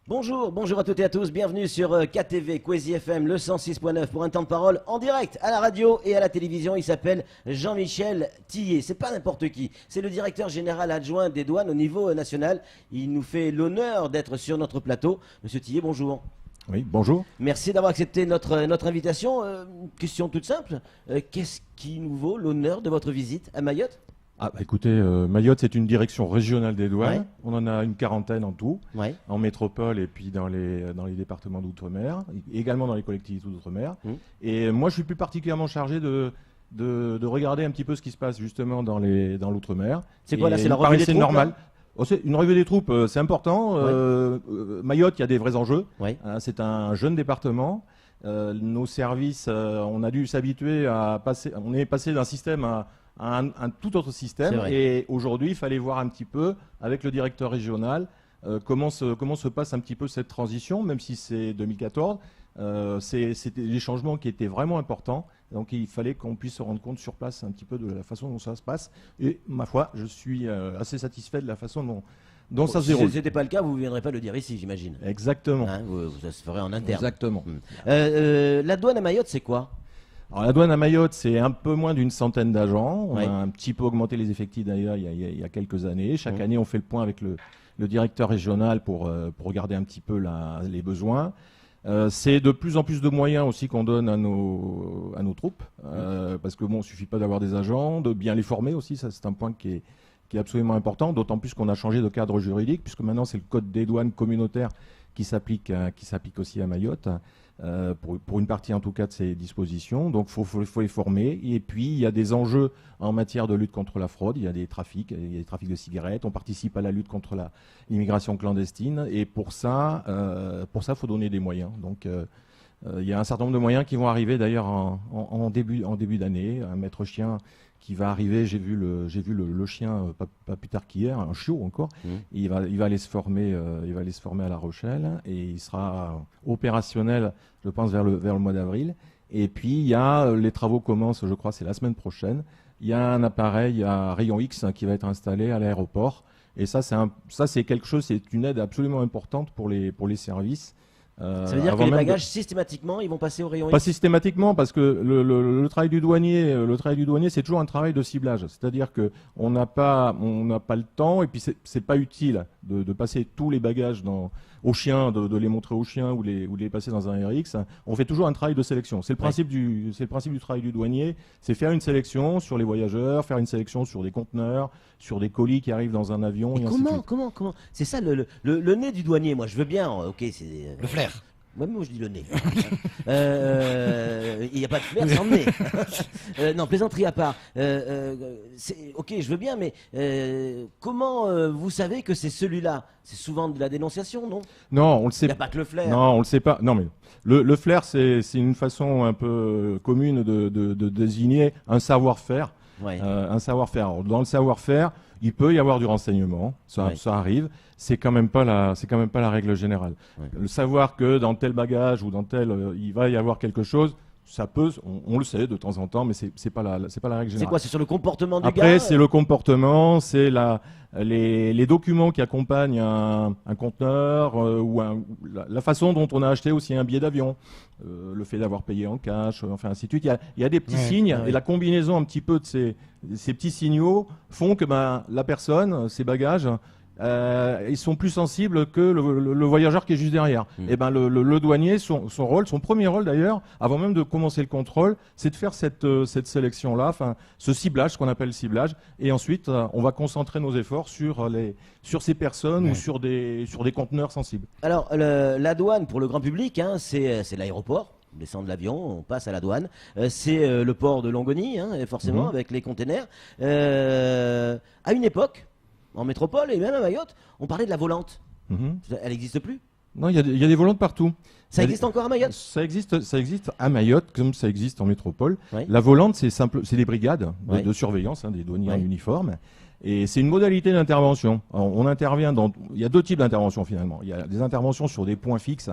Bonjour, bonjour à toutes et à tous, bienvenue sur KTV, Kwezi FM, le 106.9 pour un temps de parole en direct à la radio et à la télévision. Il s'appelle Jean-Michel Tillet, c'est pas n'importe qui, c'est le directeur général adjoint des douanes au niveau national. Il nous fait l'honneur d'être sur notre plateau. Monsieur Tillet, bonjour. Oui, bonjour. Merci d'avoir accepté notre invitation. Question toute simple, qu'est-ce qui nous vaut l'honneur de votre visite à Mayotte ? Écoutez, Mayotte, c'est une direction régionale des douanes. Ouais. On en a une quarantaine en tout, Ouais. en métropole et puis dans les départements d'outre-mer, également dans les collectivités d'outre-mer. Et moi, je suis plus particulièrement chargé de regarder un petit peu ce qui se passe justement dans l'outre-mer. C'est quoi là, Et c'est la il me revue des paraissait troupes, normal. là Oh, c'est une revue des troupes, c'est important. Mayotte, il y a des vrais enjeux. Ouais. C'est un jeune département. Nos services, on a dû s'habituer à passer. On est passé d'un système à un tout autre système. Et aujourd'hui, il fallait voir un petit peu avec le directeur régional comment se passe un petit peu cette transition, même si c'est 2014. C'était des changements qui étaient vraiment importants. Donc il fallait qu'on puisse se rendre compte sur place un petit peu de la façon dont ça se passe. Et ma foi, je suis assez satisfait de la façon dont ça se déroule. Si ce n'était pas le cas, vous ne viendrez pas le dire ici, j'imagine. Exactement. Hein, ça se ferait en interne. Exactement. La douane à Mayotte, c'est quoi ? Alors, la douane à Mayotte, c'est un peu moins d'une centaine d'agents. On Ouais. a un petit peu augmenté les effectifs d'ailleurs il y a quelques années. Chaque année, on fait le point avec le directeur régional pour regarder un petit peu les besoins. C'est de plus en plus de moyens aussi qu'on donne à nos troupes. Parce que bon, il ne suffit pas d'avoir des agents, de bien les former aussi. Ça, c'est un point qui est absolument important. D'autant plus qu'on a changé de cadre juridique, puisque maintenant, c'est le code des douanes communautaire qui s'applique aussi à Mayotte. Pour une partie en tout cas de ces dispositions. Donc il faut les former. Et puis il y a des enjeux en matière de lutte contre la fraude. Il y a des trafics de cigarettes. On participe à la lutte contre l'immigration clandestine. Et pour ça, faut donner des moyens. Donc il y a un certain nombre de moyens qui vont arriver d'ailleurs en début d'année. Un maître chien qui va arriver, j'ai vu le chien pas plus tard qu'hier, un chiot encore. Il va aller se former, à La Rochelle et il sera opérationnel, je pense, vers le mois d'avril. Et puis les travaux commencent, je crois, c'est la semaine prochaine. Il y a un appareil à rayon X qui va être installé à l'aéroport. Et ça c'est quelque chose, c'est une aide absolument importante pour les services. Ça veut dire que les bagages, systématiquement, ils vont passer au rayon Pas X. systématiquement, parce que le travail du douanier, c'est toujours un travail de ciblage. C'est-à-dire que on n'a pas le temps, et puis c'est pas utile de passer tous les bagages aux chiens, de les montrer aux chiens ou de les passer dans un RX. On fait toujours un travail de sélection. C'est le principe du travail du douanier, c'est faire une sélection sur les voyageurs, faire une sélection sur des conteneurs, sur des colis qui arrivent dans un avion. Et comment c'est ça le nez du douanier, moi je veux bien, ok, c'est... Le flair. Ouais, moi je dis le nez. Il n'y a pas de flair sans nez. Non, plaisanterie à part. Ok, je veux bien, mais comment vous savez que c'est celui-là ? C'est souvent de la dénonciation, non ? Non, on le sait. Il n'y a pas que le flair. Non, on le sait pas. Non, mais le flair, c'est une façon un peu commune de désigner un savoir-faire. Ouais. Un savoir-faire. Alors, dans le savoir-faire, il peut y avoir du renseignement, ça arrive. C'est quand même pas la règle générale. Ouais. Le savoir que dans tel bagage ou dans tel, il va y avoir quelque chose, ça peut, on le sait de temps en temps, mais c'est pas la règle générale. C'est quoi ? C'est sur le comportement du gars ? Après, c'est le comportement, c'est les documents qui accompagnent un conteneur ou la façon dont on a acheté aussi un billet d'avion, le fait d'avoir payé en cash, enfin ainsi de suite. Il y a des petits signes et la combinaison un petit peu de ces petits signaux font que la personne, ses bagages, ils sont plus sensibles que le voyageur qui est juste derrière. Et le douanier, son premier rôle d'ailleurs, avant même de commencer le contrôle, c'est de faire cette sélection-là, enfin ce ciblage, ce qu'on appelle le ciblage, et ensuite on va concentrer nos efforts sur ces personnes ou sur des conteneurs sensibles. Alors, la douane, pour le grand public, hein, c'est l'aéroport. On descend de l'avion, on passe à la douane. C'est le port de Longoni, hein, forcément, avec les containers. À une époque, en métropole et même à Mayotte, on parlait de la volante. Elle n'existe plus ? Non, il y a des volantes partout. Ça existe encore à Mayotte ? Ça existe à Mayotte comme ça existe en métropole. Oui. La volante, c'est des brigades de surveillance, des douaniers en uniforme. Et c'est une modalité d'intervention. On intervient il y a deux types d'interventions finalement. Il y a des interventions sur des points fixes,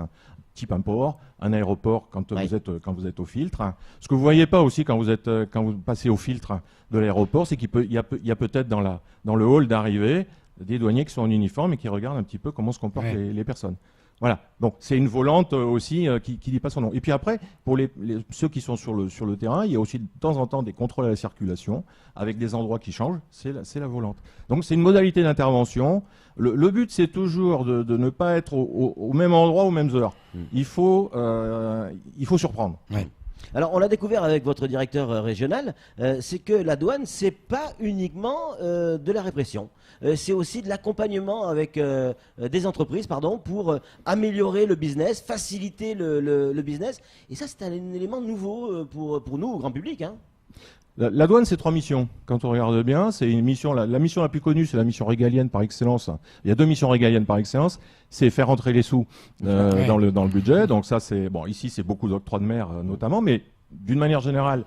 type un port, un aéroport quand vous êtes au filtre. Ce que vous voyez pas aussi quand vous passez au filtre de l'aéroport, c'est qu'il y a peut-être dans le hall d'arrivée des douaniers qui sont en uniforme et qui regardent un petit peu comment se comportent les personnes. Voilà, donc c'est une volante aussi qui dit pas son nom. Et puis après, pour ceux qui sont sur le terrain, il y a aussi de temps en temps des contrôles à la circulation avec des endroits qui changent, c'est la volante. Donc c'est une modalité d'intervention. Le but, c'est toujours de ne pas être au même endroit aux mêmes heures. Il faut surprendre. Ouais. Alors, on l'a découvert avec votre directeur régional, c'est que la douane, c'est pas uniquement de la répression. C'est aussi de l'accompagnement avec des entreprises, pardon, pour améliorer le business, faciliter le business. Et ça, c'est un élément nouveau pour nous, au grand public, hein. La douane, c'est 3 missions. Quand on regarde bien, c'est une mission. La mission la plus connue, c'est la mission régalienne par excellence. Il y a 2 missions régaliennes par excellence. C'est faire entrer les sous dans le budget. Donc ça, c'est bon. Ici, c'est beaucoup d'octroi de mer notamment, mais d'une manière générale,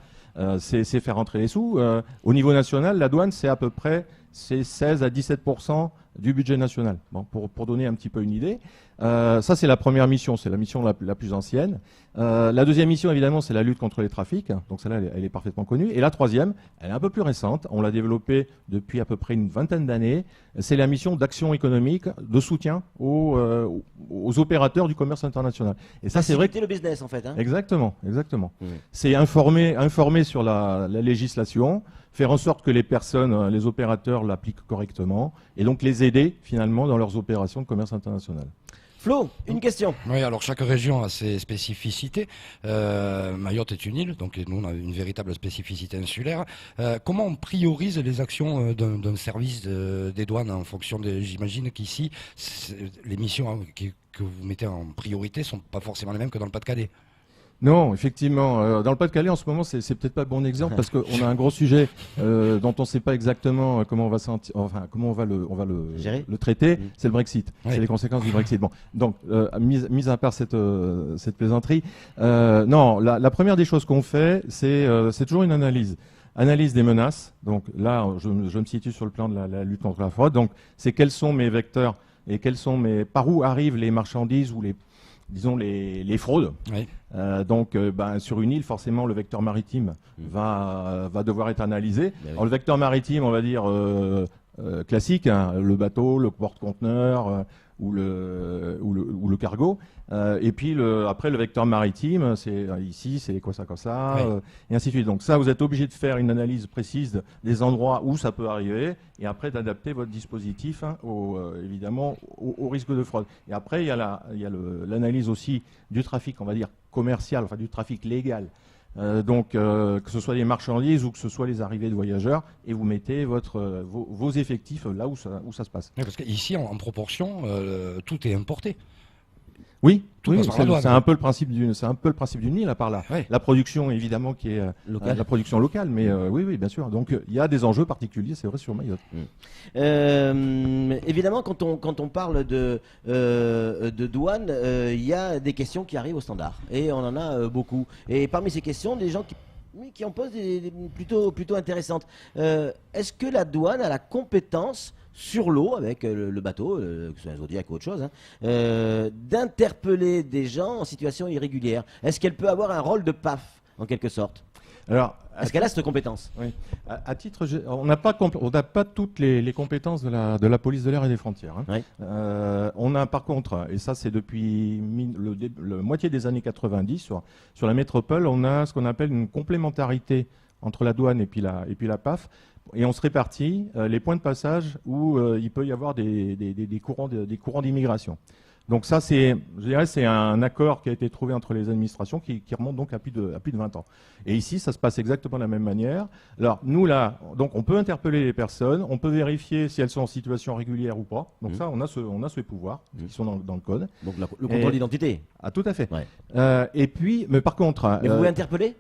c'est faire entrer les sous. Au niveau national, la douane, c'est à peu près 16 à 17% du budget national. Bon, pour donner un petit peu une idée. Ça, c'est la première mission, c'est la mission la plus ancienne. La deuxième mission, évidemment, c'est la lutte contre les trafics. Donc celle-là, elle est parfaitement connue. Et la troisième, elle est un peu plus récente. On l'a développée depuis à peu près une vingtaine d'années. C'est la mission d'action économique, de soutien aux opérateurs du commerce international. Et ça, c'est vrai. Faciliter le business, en fait, hein. Exactement. C'est informer sur la législation, faire en sorte que les personnes, les opérateurs l'appliquent correctement, et donc les aider finalement dans leurs opérations de commerce international. Flo, une question. Oui, alors chaque région a ses spécificités. Mayotte est une île, donc nous on a une véritable spécificité insulaire. Comment on priorise les actions d'un service des douanes en fonction de... J'imagine qu'ici, les missions que vous mettez en priorité sont pas forcément les mêmes que dans le Pas-de-Calais. Non, effectivement. Dans le Pas-de-Calais, en ce moment, c'est peut-être pas le bon exemple parce qu'on a un gros sujet dont on ne sait pas exactement comment on va comment on va le traiter. C'est le Brexit. Oui. C'est les conséquences du Brexit. Bon, donc mis à part cette plaisanterie, non, la première des choses qu'on fait, c'est toujours une analyse des menaces. Donc là, je me situe sur le plan de la lutte contre la fraude. Donc, c'est quels sont mes vecteurs et par où arrivent les marchandises ou les fraudes. Oui. Sur une île, forcément, le vecteur maritime va devoir être analysé. Alors, le vecteur maritime, on va dire classique, hein, le bateau, le porte-conteneur ou le cargo. Et puis après, le vecteur maritime, c'est ici, c'est quoi ça, Oui. et ainsi de suite. Donc ça, vous êtes obligé de faire une analyse précise des endroits où ça peut arriver, et après d'adapter votre dispositif évidemment au risque de fraude. Et après, il y a l'analyse aussi du trafic, on va dire commercial, enfin du trafic légal. Que ce soit les marchandises ou que ce soit les arrivées de voyageurs, et vous mettez vos effectifs là où ça se passe. Oui, parce qu'ici, en proportion, tout est importé. Oui, Tout passe par la douane. c'est un peu le principe d'une île à part là. Oui. La production évidemment qui est la production locale, mais oui, bien sûr. Donc il y a des enjeux particuliers, c'est vrai, sur Mayotte. Évidemment, quand on parle de douane, il y a des questions qui arrivent au standard, et on en a beaucoup. Et parmi ces questions, des gens qui en posent des plutôt intéressantes. Est-ce que la douane a la compétence sur l'eau, avec le bateau, que ce soit un Zodiac ou autre chose, d'interpeller des gens en situation irrégulière? Est-ce qu'elle peut avoir un rôle de PAF, en quelque sorte? Alors, est-ce qu'elle a cette compétence? Oui. À titre, on n'a pas toutes les compétences de la police de l'air et des frontières. Hein. Oui. On a par contre, et ça c'est depuis le moitié des années 90, sur la métropole, on a ce qu'on appelle une complémentarité entre la douane et puis la PAF. Et on se répartit les points de passage où il peut y avoir des courants d'immigration. Donc ça, c'est un accord qui a été trouvé entre les administrations qui remonte donc à plus de 20 ans. Et ici, ça se passe exactement de la même manière. Alors nous là, donc on peut interpeller les personnes, on peut vérifier si elles sont en situation régulière ou pas. Donc ça, on a ce pouvoir qui sont dans le code. Donc le contrôle d'identité. Ah, tout à fait. Ouais. Et puis, mais par contre, mais vous pouvez interpeller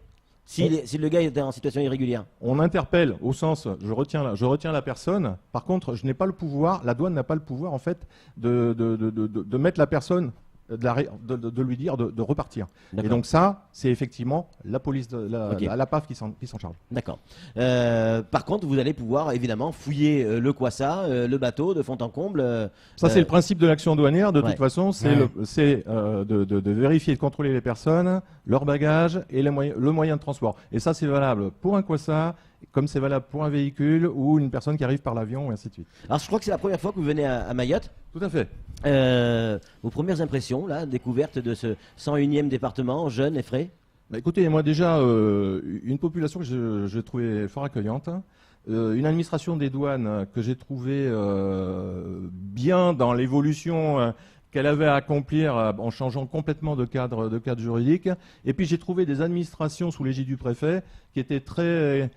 si le gars est en situation irrégulière? On interpelle au sens, je retiens la personne. Par contre, je n'ai pas le pouvoir, la douane n'a pas le pouvoir en fait de mettre la personne, de lui dire de repartir. Et donc ça, c'est effectivement la police, la PAF qui s'en charge. D'accord. Par contre, vous allez pouvoir évidemment fouiller le Kwassa, le bateau de fond en comble. Ça, c'est le principe de l'action douanière. De toute façon, c'est de vérifier, de contrôler les personnes, leurs bagages et le moyen de transport. Et ça, c'est valable pour un Kwassa comme c'est valable pour un véhicule ou une personne qui arrive par l'avion, et ainsi de suite. Alors je crois que c'est la première fois que vous venez à Mayotte. Tout à fait. Vos premières impressions, là, découverte de ce 101e département, jeune et frais. Bah, écoutez, moi déjà, une population que je trouvais fort accueillante, une administration des douanes que j'ai trouvé bien dans l'évolution qu'elle avait à accomplir en changeant complètement de cadre juridique. Et puis j'ai trouvé des administrations sous l'égide du préfet qui étaient très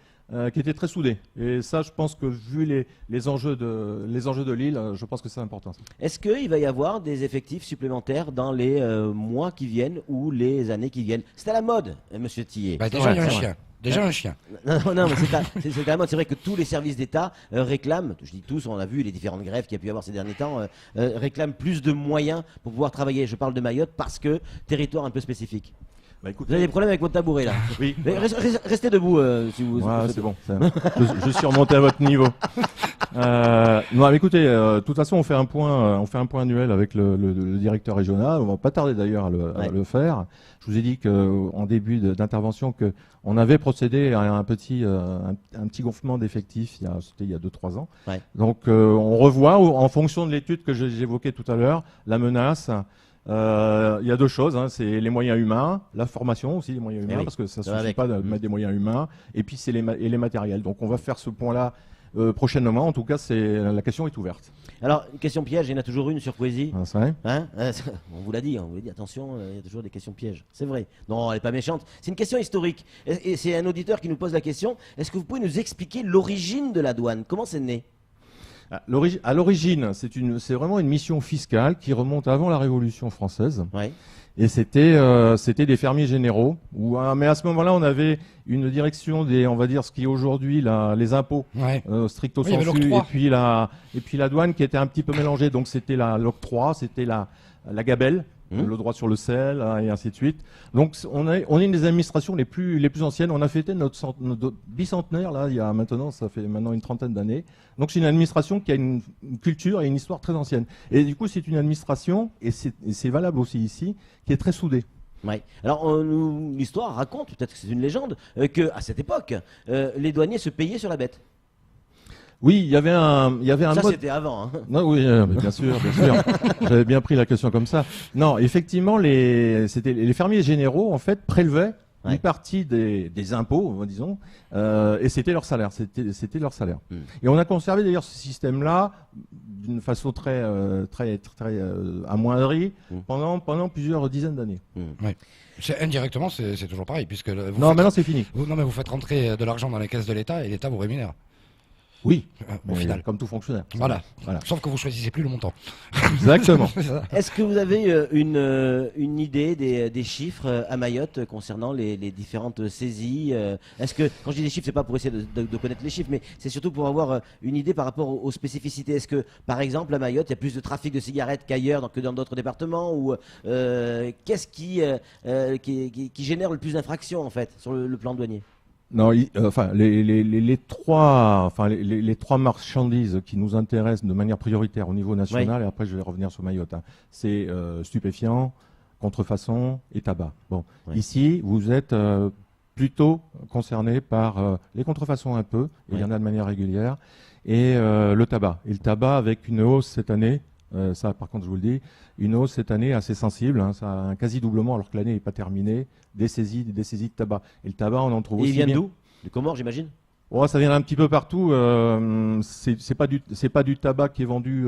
soudées. Et ça, je pense que vu les enjeux de l'île, je pense que c'est important. Ça. Est-ce qu'il va y avoir des effectifs supplémentaires dans les mois qui viennent ou les années qui viennent? C'est à la mode, monsieur Tillet. Bah, déjà, il y a un chien. Déjà un chien. Non, mais c'est à la mode. C'est vrai que tous les services d'État réclament, je dis tous, on a vu les différentes grèves qu'il y a pu y avoir ces derniers temps, réclament plus de moyens pour pouvoir travailler. Je parle de Mayotte parce que territoire un peu spécifique. Bah, écoute, Vous avez des problèmes avec votre tabouret là. Oui. Mais restez debout si vous. Ouais, c'est bon. Je suis remonté à votre niveau. Non, mais écoutez, de toute façon, on fait un point annuel avec le directeur régional. On va pas tarder d'ailleurs à le faire. Je vous ai dit en début d'intervention que on avait procédé à un petit gonflement d'effectifs c'était il y a 2-3 ans. Ouais. Donc on revoit en fonction de l'étude que j'évoquais tout à l'heure, la menace. Il y a deux choses, hein, c'est les moyens humains, la formation aussi, les moyens humains, oui, parce que ça ne ça va suffit avec. pas de mettre des moyens humains, et puis c'est les matériels. Donc on va faire ce point-là prochainement. En tout cas, la question est ouverte. Alors, une question piège, il y en a toujours une sur Poésie. Ah, c'est vrai. Hein on vous l'a dit, attention, il y a toujours des questions pièges. C'est vrai. Non, elle n'est pas méchante. C'est une question historique. Et c'est un auditeur qui nous pose la question. Est-ce que vous pouvez nous expliquer l'origine de la douane? Comment c'est né? À l'origine, c'est vraiment une mission fiscale qui remonte avant la Révolution française. Ouais. Et c'était des fermiers généraux. Mais à ce moment-là, on avait une direction on va dire ce qui est aujourd'hui les impôts Ouais. stricto Oui, il y avait sensu, l'octroi. et puis la douane qui était un petit peu mélangée. Donc c'était l'octroi, c'était la gabelle, le droit sur le sel, et ainsi de suite. Donc on est une des administrations les plus anciennes. On a fêté notre bicentenaire là, ça fait maintenant une trentaine d'années. Donc c'est une administration qui a une culture et une histoire très ancienne. Et du coup c'est une administration, et c'est valable aussi ici, qui est très soudée. Ouais. Alors, l'histoire raconte, peut-être que c'est une légende, que à cette époque, les douaniers se payaient sur la bête. Oui, il y avait un Ça, mode. c'était avant. Hein. Non, oui, mais bien sûr. J'avais bien pris la question comme ça. Non, effectivement, c'était les fermiers généraux en fait prélevaient une partie des impôts, disons, et c'était leur salaire. C'était leur salaire. Et on a conservé d'ailleurs ce système-là d'une façon très amoindrie pendant plusieurs dizaines d'années. Indirectement, c'est toujours pareil, puisque Maintenant c'est fini. Non, mais vous faites rentrer de l'argent dans les caisses de l'État et l'État vous rémunère. Oui, Au final. comme tout fonctionnaire. Voilà. Voilà. Sauf que vous choisissez plus le montant. Exactement. C'est ça. Est-ce que vous avez une idée des chiffres à Mayotte concernant les différentes saisies Est-ce que, quand je dis des chiffres, c'est pas pour essayer de connaître les chiffres, mais c'est surtout pour avoir une idée par rapport aux spécificités. Est-ce que, par exemple, à Mayotte, il y a plus de trafic de cigarettes qu'ailleurs, que dans d'autres départements, ou qu'est-ce qui génère le plus d'infractions en fait sur le plan douanier? Non, les trois marchandises qui nous intéressent de manière prioritaire au niveau national, et après je vais revenir sur Mayotte, c'est stupéfiants, contrefaçon et tabac. Bon, ici, vous êtes plutôt concerné par les contrefaçons un peu, et il y en a de manière régulière, et le tabac. Et le tabac avec une hausse cette année, ça par contre je vous le dis, une hausse cette année assez sensible, ça a un quasi-doublement alors que l'année n'est pas terminée, des saisies de tabac. Et le tabac, on en trouve aussi. Et il vient d'où? Du Comores, j'imagine? Oh, ça vient un petit peu partout. C'est pas du tabac qui est vendu.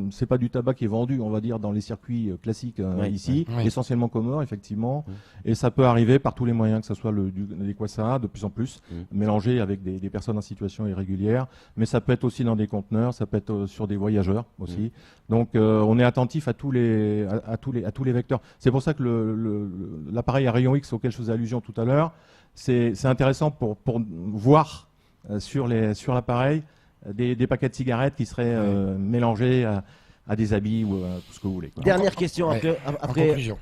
C'est pas du tabac qui est vendu, on va dire, dans les circuits classiques ici. Essentiellement Comores, effectivement. Et ça peut arriver par tous les moyens, que ce soit des Kwassa, de plus en plus, mélangé avec des personnes en situation irrégulière. Mais ça peut être aussi dans des conteneurs, ça peut être sur des voyageurs aussi. Donc, on est attentif à tous les vecteurs. C'est pour ça que l'appareil à rayon X auquel je faisais allusion tout à l'heure, c'est intéressant pour voir sur l'appareil des paquets de cigarettes qui seraient mélangés à des habits ou à tout ce que vous voulez. Quoi. Dernière question après,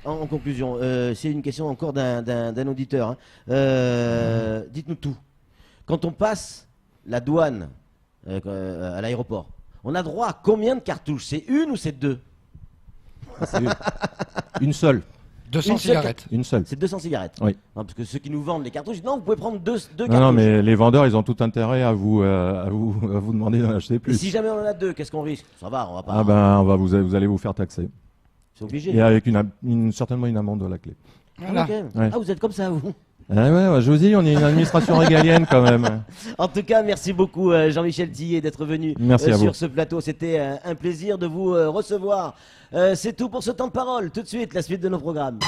en conclusion. C'est une question encore d'un auditeur. Dites-nous tout. Quand on passe la douane à l'aéroport, on a droit à combien de cartouches? C'est une ou c'est deux? C'est une seule. 200 Une seule cigarettes. Une seule. C'est 200 cigarettes. Oui. Non, parce que ceux qui nous vendent les cartouches, non, vous pouvez prendre deux Non, cartouches. non, mais les vendeurs, ils ont tout intérêt à vous demander d'en acheter Et plus. si jamais on en a deux, qu'est-ce qu'on risque? Ça va, on va pas. Ah ben, vous allez vous faire taxer. C'est obligé. Et avec certainement une amende à la clé. Voilà. Ok. Ouais. Ah, vous êtes comme ça, vous. Ah ouais, je vous dis, on est une administration régalienne quand même. En tout cas, merci beaucoup Jean-Michel Tillet d'être venu Merci à vous. sur ce plateau. C'était un plaisir de vous recevoir. C'est tout pour ce temps de parole. Tout de suite, la suite de nos programmes.